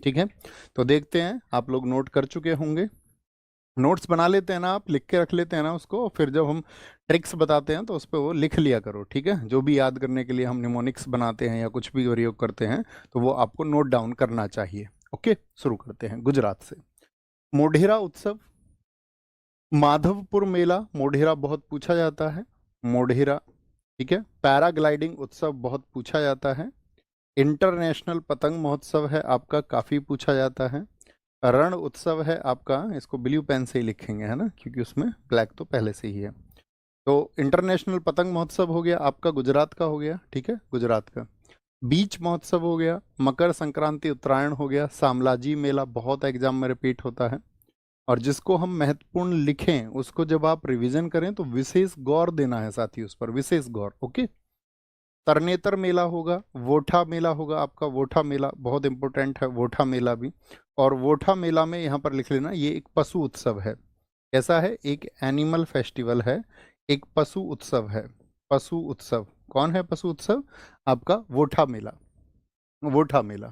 ठीक है, तो देखते हैं, आप लोग नोट कर चुके होंगे। नोट्स बना लेते हैं ना, आप लिख के रख लेते हैं ना उसको, फिर जब हम ट्रिक्स बताते हैं तो उस पर वो लिख लिया करो। ठीक है, जो भी याद करने के लिए हम निमोनिक्स बनाते हैं या कुछ भी प्रयोग करते हैं तो वो आपको नोट डाउन करना चाहिए। ओके, शुरू करते हैं गुजरात से। मोढेरा उत्सव, माधवपुर मेला। मोढेरा बहुत पूछा जाता है, मोढेरा। ठीक है, पैराग्लाइडिंग उत्सव बहुत पूछा जाता है। इंटरनेशनल पतंग महोत्सव है आपका, काफी पूछा जाता है। रण उत्सव है आपका, इसको ब्लू पेन से ही लिखेंगे है ना, क्योंकि उसमें ब्लैक तो पहले से ही है। तो इंटरनेशनल पतंग महोत्सव हो गया आपका, गुजरात का हो गया। ठीक है, गुजरात का। बीच महोत्सव हो गया, मकर संक्रांति उत्तरायण हो गया, सामलाजी मेला बहुत एग्जाम में रिपीट होता है। और जिसको हम महत्वपूर्ण लिखें उसको जब आप रिवीजन करें तो विशेष गौर देना है साथी, उस पर विशेष गौर। ओके, तरनेतर मेला होगा, वोठा मेला होगा आपका, वोठा मेला बहुत इंपॉर्टेंट है, वोठा मेला भी। और वोठा मेला में यहाँ पर लिख लेना, ये एक पशु उत्सव है। कैसा है? एक एनिमल फेस्टिवल है, एक पशु उत्सव है। पशु उत्सव कौन है? पशु उत्सव आपका वोठा मेला, वोठा मेला।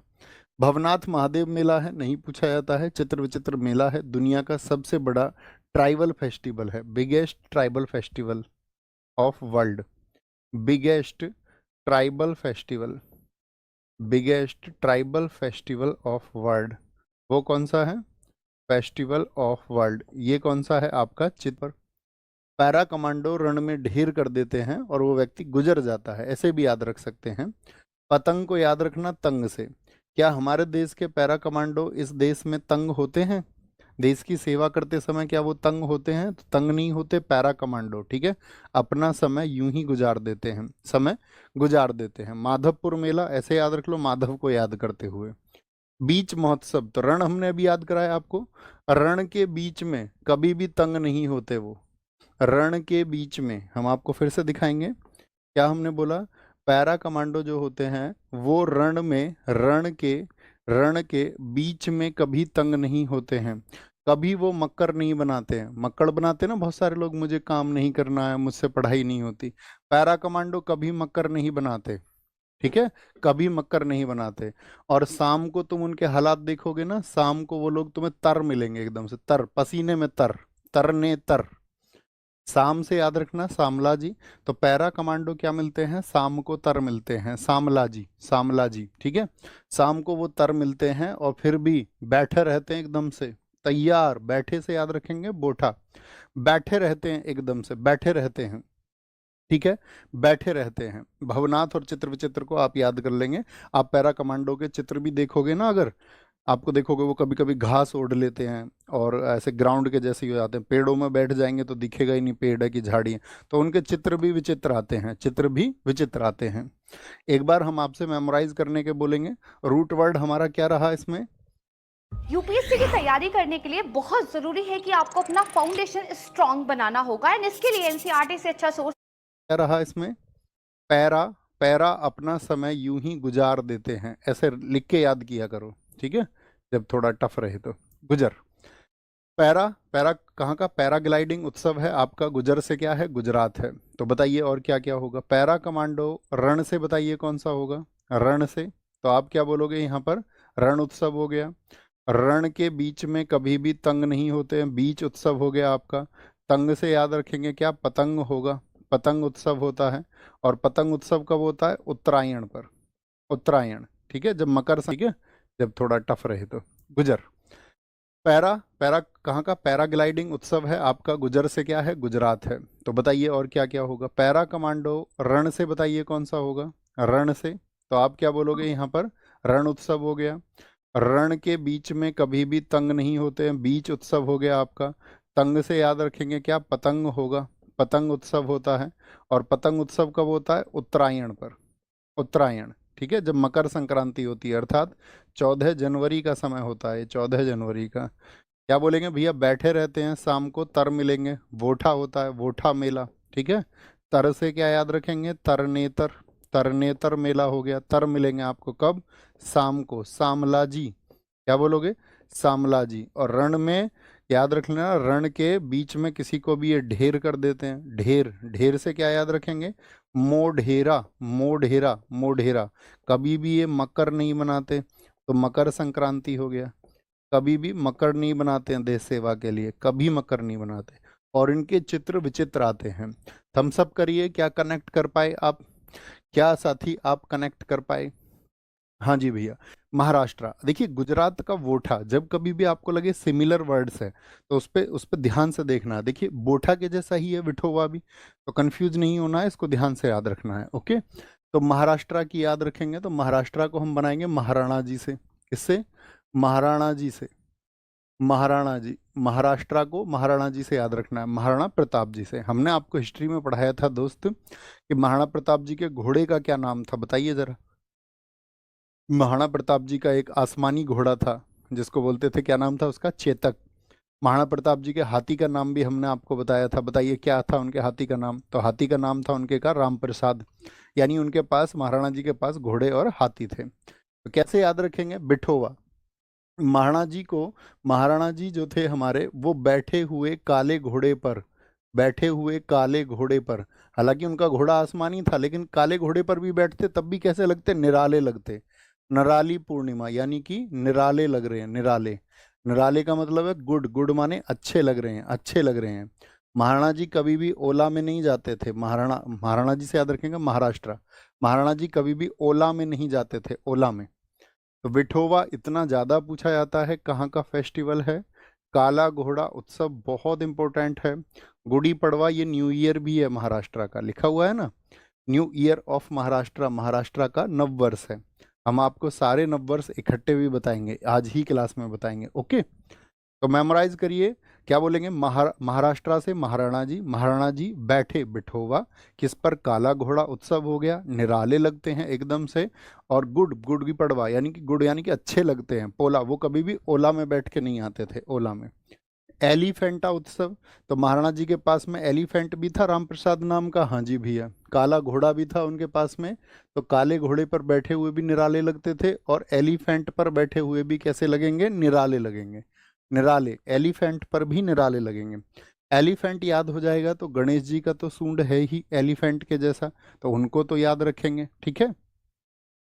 भवनाथ महादेव मेला है, नहीं पूछा जाता है। चित्र विचित्र मेला है, दुनिया का सबसे बड़ा ट्राइबल फेस्टिवल है, biggest tribal festival of world. Biggest tribal festival, biggest tribal festival of world, वो कौन सा है? फेस्टिवल ऑफ वर्ल्ड, ये कौन सा है आपका? चित्र। पैरा कमांडो रण में ढेर कर देते हैं और वो व्यक्ति गुजर जाता है, ऐसे भी याद रख सकते हैं। पतंग को याद रखना तंग से। क्या हमारे देश के पैरा कमांडो इस देश में तंग होते हैं? देश की सेवा करते समय क्या वो तंग होते हैं? तो तंग नहीं होते पैरा कमांडो। ठीक है, अपना समय यूं ही गुजार देते हैं, समय गुजार देते हैं। माधवपुर मेला ऐसे याद रख लो, माधव को याद करते हुए। बीच महोत्सव, तो रण हमने अभी याद कराया आपको। रण के बीच में कभी भी तंग नहीं होते वो, रण के बीच में। हम आपको फिर से दिखाएंगे, क्या हमने बोला? पैरा कमांडो जो होते हैं वो रण में, रण के बीच में कभी तंग नहीं होते हैं। कभी वो मक्कर नहीं बनाते हैं, मक्कड़ बनाते हैं ना बहुत सारे लोग, मुझे काम नहीं करना है, मुझसे पढ़ाई नहीं होती। पैरा कमांडो कभी मक्कर नहीं बनाते। ठीक है, कभी मक्कर नहीं बनाते। और शाम को तुम उनके हालात देखोगे ना, शाम को वो लोग तुम्हें तर मिलेंगे, एकदम से तर, पसीने में तर, तरने तर। शाम से याद रखना सामलाजी। तो पैरा कमांडो क्या मिलते हैं? शाम को तर मिलते हैं, सामलाजी, सामलाजी। ठीक है, शाम को वो तर मिलते हैं और फिर भी बैठे रहते हैं एकदम से, तैयार। बैठे से याद रखेंगे बोठा, बैठे रहते हैं एकदम से, बैठे रहते हैं। ठीक है, बैठे रहते हैं। भवनाथ और चित्र विचित्र को आप याद कर लेंगे। आप पैरा कमांडो के चित्र भी देखोगे ना, अगर आपको देखोगे वो कभी कभी घास ओढ़ लेते हैं और ऐसे ग्राउंड के जैसे ही हो जाते हैं, पेड़ों में बैठ जाएंगे तो दिखेगा ही नहीं पेड़ है कि झाड़ी है। तो उनके चित्र भी विचित्र आते हैं, चित्र भी विचित्र आते हैं। एक बार हम आपसे मेमोराइज करने के बोलेंगे। रूट वर्ड हमारा क्या रहा इसमें? यूपीएससी की तैयारी करने के लिए बहुत जरूरी है कि आपको अपना फाउंडेशन स्ट्रांग बनाना होगा एंड इसके लिए एनसीईआरटी से अच्छा सोर्स क्या रहा इसमें? पैरा, पैरा अपना समय यूं ही गुजार देते हैं, ऐसे लिख के याद किया करो। ठीक है, जब थोड़ा टफ रहे तो। गुजर, पैरा, पैरा कहाँ का? पैराग्लाइडिंग उत्सव है आपका, गुजर से क्या है? गुजरात है। तो बताइए और क्या क्या होगा? पैरा कमांडो रण से, बताइए कौन सा होगा? रण से। तो आप क्या बोलोगे यहाँ पर? रण उत्सव हो गया। रण के बीच में कभी भी तंग नहीं होते हैं, बीच उत्सव हो गया आपका। तंग से याद रखेंगे क्या? पतंग होगा, पतंग उत्सव होता है। और पतंग उत्सव कब होता है? उत्तरायण पर, उत्तरायण। ठीक है, जब मकर, ठीक है, जब थोड़ा टफ रहे तो। गुजर, पैरा, पैरा कहाँ का? पैराग्लाइडिंग उत्सव है आपका, गुजर से क्या है? गुजरात है। तो बताइए और क्या क्या होगा? पैरा कमांडो रण से, बताइए कौन सा होगा? रण से। तो आप क्या बोलोगे यहाँ पर? रण उत्सव हो गया। रण के बीच में कभी भी तंग नहीं होते हैं, बीच उत्सव हो गया आपका। तंग से याद रखेंगे क्या? पतंग होगा, पतंग उत्सव होता है। और पतंग उत्सव कब होता है? उत्तरायण पर, उत्तरायण। ठीक है, जब मकर संक्रांति होती है, अर्थात 14 जनवरी का समय होता है, 14 जनवरी का। क्या बोलेंगे भैया? बैठे रहते हैं, शाम को तर मिलेंगे, वोठा होता है, वोठा मेला। ठीक है, तर से क्या याद रखेंगे? तरनेतर, तरनेतर मेला हो गया। तर मिलेंगे आपको कब? शाम को, सामलाजी। क्या बोलोगे? सामलाजी। और रण में याद रख लेना, रण के बीच में किसी को भी ये ढेर कर देते हैं, ढेर। ढेर से क्या याद रखेंगे? मोढेरा, मोढेरा, मोढेरा। कभी भी ये मकर नहीं बनाते, तो मकर संक्रांति हो गया। कभी भी मकर नहीं बनाते हैं देश सेवा के लिए, कभी मकर नहीं बनाते, और इनके चित्र विचित्र आते हैं। थम्स अप करिए, क्या कनेक्ट कर पाए आप? क्या साथी आप कनेक्ट कर पाए? हाँ जी भैया। महाराष्ट्र, देखिए गुजरात का वोठा, जब कभी भी आपको लगे सिमिलर वर्ड्स है तो उस पे ध्यान से देखना है। देखिए बोठा के जैसा ही है विठोवा भी, तो कंफ्यूज नहीं होना है, इसको ध्यान से याद रखना है। ओके, तो महाराष्ट्र की याद रखेंगे तो महाराष्ट्र को हम बनाएंगे महाराणा जी से। किससे? महाराणा जी से। महाराणा जी, महाराष्ट्र को महाराणा जी से याद रखना है, महाराणा प्रताप जी से। हमने आपको हिस्ट्री में पढ़ाया था दोस्त कि महाराणा प्रताप जी के घोड़े का क्या नाम था, बताइए जरा। महाराणा प्रताप जी का एक आसमानी घोड़ा था जिसको बोलते थे, क्या नाम था उसका? चेतक। महाराणा प्रताप जी के हाथी का नाम भी हमने आपको बताया था, बताइए क्या था उनके हाथी का नाम? तो हाथी का नाम था उनके का राम प्रसाद। यानी उनके पास, महाराणा जी के पास घोड़े और हाथी थे। तो कैसे याद रखेंगे? बिठोवा। महाराणा जी को, महाराणा जी जो थे हमारे, वो बैठे हुए काले घोड़े पर, बैठे हुए काले घोड़े पर, हालांकि उनका घोड़ा आसमानी था लेकिन काले घोड़े पर भी बैठते तब भी कैसे लगते? निराले लगते। नराली पूर्णिमा, यानी कि निराले लग रहे हैं, निराले। निराले का मतलब है गुड, गुड माने अच्छे लग रहे हैं, अच्छे लग रहे हैं। महाराणा जी कभी भी ओला में नहीं जाते थे। महाराणा, महाराणा जी से याद रखेंगे महाराष्ट्र। महाराणा जी कभी भी ओला में नहीं जाते थे, ओला में। तो विठोवा इतना ज्यादा पूछा जाता है, कहाँ का फेस्टिवल है? काला घोड़ा उत्सव बहुत इंपॉर्टेंट है। गुड़ी पड़वा ये न्यू ईयर भी है महाराष्ट्र का, लिखा हुआ है ना, new year of Maharashtra, Maharashtra का नववर्ष है। हम आपको सारे नववर्ष इकट्ठे भी बताएंगे, आज ही क्लास में बताएंगे। ओके, तो मेमोराइज करिए। क्या बोलेंगे? महाराष्ट्र से महाराणा जी, महाराणा जी बैठे बिठोवा किस पर? काला घोड़ा उत्सव हो गया, निराले लगते हैं एकदम से। और गुड़, गुड़ की पड़वा यानी कि गुड़ यानी कि अच्छे लगते हैं। पोला, वो कभी भी ओला में बैठ के नहीं आते थे, ओला में। एलिफेंटा उत्सव, तो महाराणा जी के पास में एलिफेंट भी था राम प्रसाद नाम का, हाँ जी भैया। काला घोड़ा भी था उनके पास में, तो काले घोड़े पर बैठे हुए भी निराले लगते थे, और एलिफेंट पर बैठे हुए भी कैसे लगेंगे? निराले लगेंगे। निराले, एलिफेंट पर भी निराले लगेंगे। एलिफेंट याद हो जाएगा तो गणेश जी का तो सूंड है ही एलिफेंट के जैसा, तो उनको तो याद रखेंगे। ठीक है,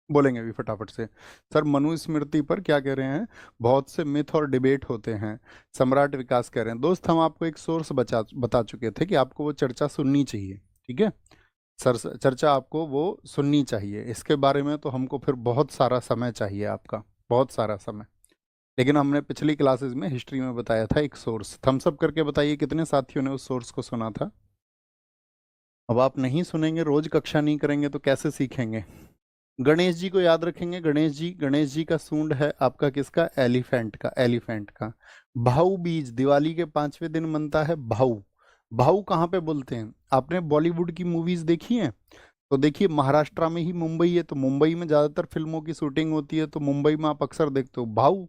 बोलेंगे अभी फटाफट से। सर मनुस्मृति पर क्या कह रहे हैं? बहुत से मिथ और डिबेट होते हैं, सम्राट विकास कह रहे हैं। दोस्त हम आपको एक सोर्स बता चुके थे कि आपको वो चर्चा सुननी चाहिए। ठीक है सर, चर्चा आपको वो सुननी चाहिए। इसके बारे में तो हमको फिर बहुत सारा समय चाहिए आपका, बहुत सारा समय। लेकिन हमने पिछली क्लासेस में हिस्ट्री में बताया था एक सोर्स। थम्स अप करके बताइए कितने साथियों ने उस सोर्स को सुना था। अब आप नहीं सुनेंगे, रोज कक्षा नहीं करेंगे तो कैसे सीखेंगे? गणेश जी को याद रखेंगे। गणेश जी, गणेश जी का सूंड है आपका किसका? एलिफेंट का, एलिफेंट का। भाऊ बीज दिवाली के 5वें दिन मनता है भाऊ। भाऊ कहाँ पे बोलते हैं? आपने बॉलीवुड की मूवीज देखी हैं? तो देखिए महाराष्ट्र में ही मुंबई है, तो मुंबई में ज्यादातर फिल्मों की शूटिंग होती है, तो मुंबई में आप अक्सर देखते हो भाऊ।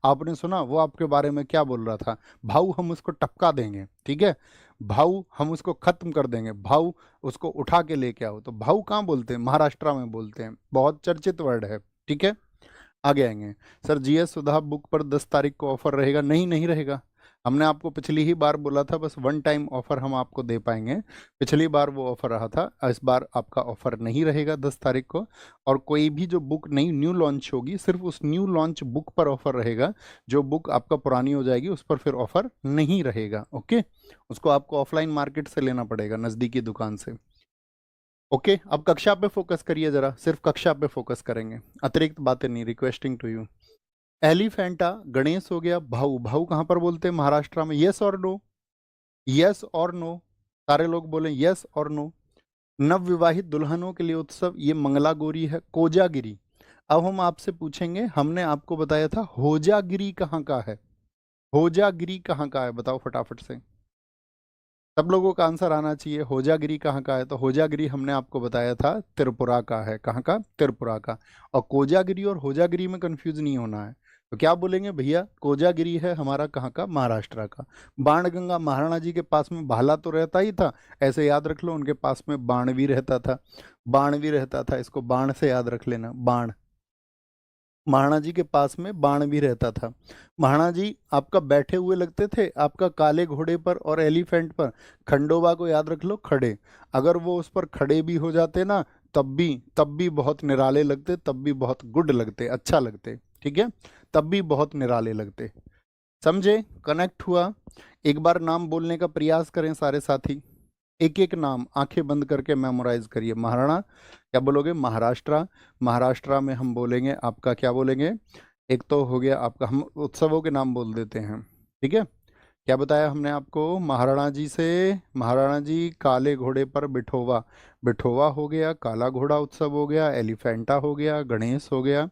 आपने सुना वो आपके बारे में क्या बोल रहा था? भाऊ हम उसको टपका देंगे, ठीक है, भाऊ हम उसको खत्म कर देंगे, भाऊ उसको उठा के लेके आओ। तो भाऊ कहाँ बोलते हैं? महाराष्ट्र में बोलते हैं, बहुत चर्चित वर्ड है। ठीक है, आगे आएंगे। सर जीएस सुधा बुक पर 10 तारीख को ऑफर रहेगा? नहीं, नहीं रहेगा। हमने आपको पिछली ही बार बोला था बस वन टाइम ऑफर हम आपको दे पाएंगे। पिछली बार वो ऑफर रहा था, इस बार आपका ऑफर नहीं रहेगा 10 तारीख को। और कोई भी जो बुक नई न्यू लॉन्च होगी सिर्फ उस न्यू लॉन्च बुक पर ऑफर रहेगा। जो बुक आपका पुरानी हो जाएगी उस पर फिर ऑफर नहीं रहेगा। ओके, उसको आपको ऑफलाइन मार्केट से लेना पड़ेगा, नज़दीकी दुकान से। ओके, अब कक्षा पे फोकस करिए जरा, सिर्फ कक्षा पे फोकस करेंगे, अतिरिक्त बातें नहीं। Requesting to you. Elephanta Ganesh हो गया। भाऊ, भाऊ कहाँ पर बोलते हैं? महाराष्ट्र में। यस और नो? यस और नो? सारे लोग बोलें यस और नो। नवविवाहित दुल्हनों के लिए उत्सव ये मंगलागौरी है। कोजागिरी, अब हम आपसे पूछेंगे, हमने आपको बताया था होजागिरी कहाँ का है? होजागिरी कहाँ का है बताओ फटाफट से, सब लोगों का आंसर आना चाहिए। होजागिरी कहाँ का है? तो होजागिरी हमने आपको बताया था त्रिपुरा का है। कहाँ का? त्रिपुरा का। और कोजागिरी और होजागिरी में कंफ्यूज नहीं होना है। तो क्या बोलेंगे भैया? कोजागिरी है हमारा कहाँ का? महाराष्ट्र का। बाणगंगा, महाराणा जी के पास में भाला तो रहता ही था, ऐसे याद रख लो, उनके पास में बाण भी रहता था, बाण भी रहता था, इसको बाण से याद रख लेना, बाण। महाराणा जी के पास में बाण भी रहता था। महाराणा जी आपका बैठे हुए लगते थे, आपका काले घोड़े पर और एलिफेंट पर। खंडोबा को याद रख लो, खड़े। अगर वो उस पर खड़े भी हो जाते ना, तब भी बहुत निराले लगते, तब भी बहुत गुड लगते, अच्छा लगते। ठीक है, तब भी बहुत निराले लगते। समझे, कनेक्ट हुआ। एक बार नाम बोलने का प्रयास करें सारे साथी, एक एक नाम आंखें बंद करके मेमोराइज करिए। महाराणा क्या बोलोगे? महाराष्ट्र। महाराष्ट्र में हम बोलेंगे आपका, क्या बोलेंगे? एक तो हो गया आपका, हम उत्सवों के नाम बोल देते हैं, ठीक है। क्या बताया हमने आपको? महाराणा जी से, महाराणा जी काले घोड़े पर बिठोवा, बिठोवा हो गया, काला घोड़ा उत्सव हो गया, एलिफेंटा हो गया, गणेश हो गया,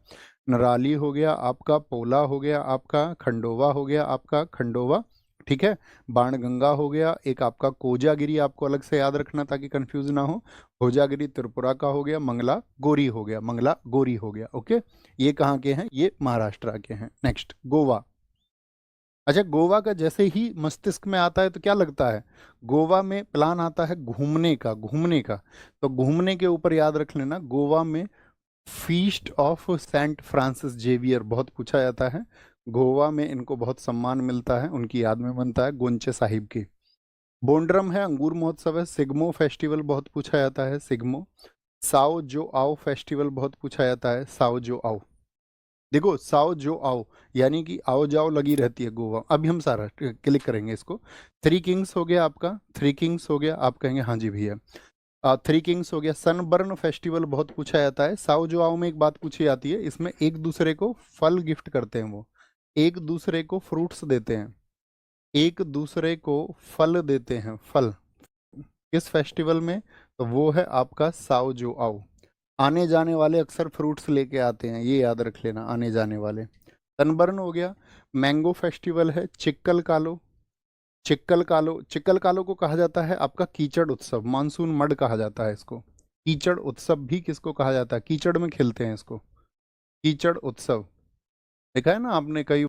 नराली हो गया आपका, पोला हो गया आपका, खंडोवा हो गया आपका, खंडोवा, ठीक है। बाणगंगा हो गया, एक आपका कोजागिरी, आपको अलग से याद रखना ताकि कंफ्यूज ना हो। कोजागिरी त्रिपुरा का हो गया, मंगला गोरी हो गया, मंगला गोरी हो गया, ओके। ये कहाँ के हैं? ये महाराष्ट्र के हैं। नेक्स्ट गोवा। अच्छा, गोवा का जैसे ही मस्तिष्क में आता है तो क्या लगता है? गोवा में प्लान आता है घूमने का, घूमने का। तो घूमने के ऊपर याद रख लेना, गोवा में feast of Saint Francis Xavier बहुत पूछा जाता है। गोवा में इनको बहुत सम्मान मिलता है, उनकी याद में बनता है गोंचे साहिब की। बोंड्रम है, अंगूर महोत्सव है। सिग्मो फेस्टिवल बहुत पूछा जाता है, सिग्मो। साओ जो आओ फेस्टिवल बहुत पूछा जाता है, साओ जो आओ। देखो, साओ जो आओ यानी कि आओ जाओ लगी रहती है गोवा। अभी हम सारा क्लिक करेंगे इसको। थ्री किंग्स हो गया आपका, थ्री किंग्स हो गया, आप कहेंगे हाँ जी भैया। थ्री किंग्स हो गया। सनबर्न फेस्टिवल बहुत पूछा जाता है। साओ जो आओ में एक बात पूछी जाती है, इसमें एक दूसरे को फल गिफ्ट करते हैं, वो एक दूसरे को फ्रूट्स देते हैं, एक दूसरे को फल देते हैं, फल। किस फेस्टिवल में? तो वो है आपका साओ जो आओ। आने जाने वाले अक्सर फ्रूट्स लेके आते हैं, ये याद रख लेना, आने जाने वाले। सनबर्न हो गया। मैंगो फेस्टिवल है। चिक्कल कालो, चिक्कल कालो, चिक्कल कालो को कहा जाता है आपका कीचड़ उत्सव, मानसून मड कहा जाता है इसको। कीचड़ उत्सव भी किसको कहा जाता है? कीचड़ में खेलते हैं इसको, कीचड़ उत्सव। देखा है ना आपने कई